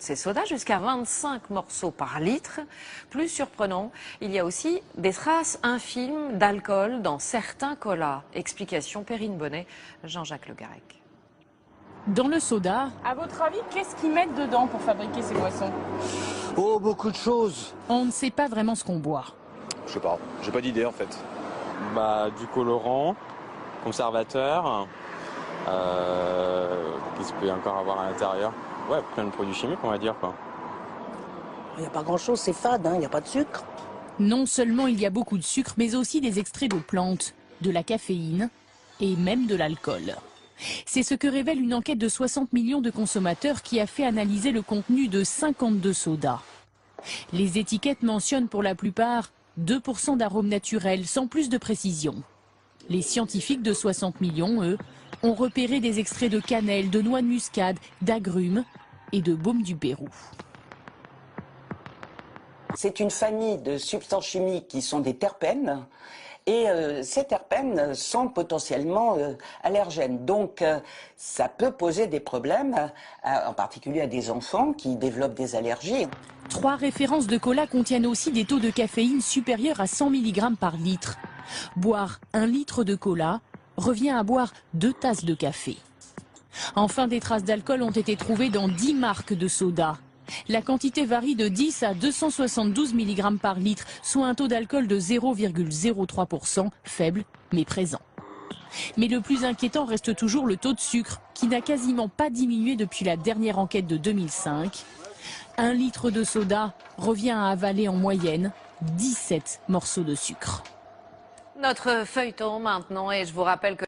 Ces sodas jusqu'à 25 morceaux par litre. Plus surprenant, il y a aussi des traces infimes d'alcool dans certains colas. Explication Perrine Bonnet, Jean-Jacques Le Garec. Dans le soda, à votre avis, qu'est-ce qu'ils mettent dedans pour fabriquer ces boissons? Oh, beaucoup de choses. on ne sait pas vraiment ce qu'on boit. Je sais pas, j'ai pas d'idée en fait. Du colorant, conservateur, qu'est-ce qu'il peut y encore avoir à l'intérieur? Ouais, plein de produits chimiques on va dire quoi. Il n'y a pas grand-chose, c'est fade, il n'y a pas de sucre. Non seulement il y a beaucoup de sucre, mais aussi des extraits de plantes, de la caféine et même de l'alcool. C'est ce que révèle une enquête de 60 millions de consommateurs qui a fait analyser le contenu de 52 sodas. Les étiquettes mentionnent pour la plupart 2% d'arômes naturels, sans plus de précision. Les scientifiques de 60 millions, eux, ont repéré des extraits de cannelle, de noix de muscade, d'agrumes et de baume du Pérou. C'est une famille de substances chimiques qui sont des terpènes. Et ces terpènes sont potentiellement allergènes. Donc ça peut poser des problèmes, en particulier à des enfants qui développent des allergies. 3 références de cola contiennent aussi des taux de caféine supérieurs à 100 mg par litre. Boire 1 litre de cola revient à boire 2 tasses de café. Enfin, des traces d'alcool ont été trouvées dans 10 marques de soda. La quantité varie de 10 à 272 mg par litre, soit un taux d'alcool de 0,03%, faible mais présent. Mais le plus inquiétant reste toujours le taux de sucre, qui n'a quasiment pas diminué depuis la dernière enquête de 2005. 1 litre de soda revient à avaler en moyenne 17 morceaux de sucre. Notre feuilleton maintenant, et je vous rappelle que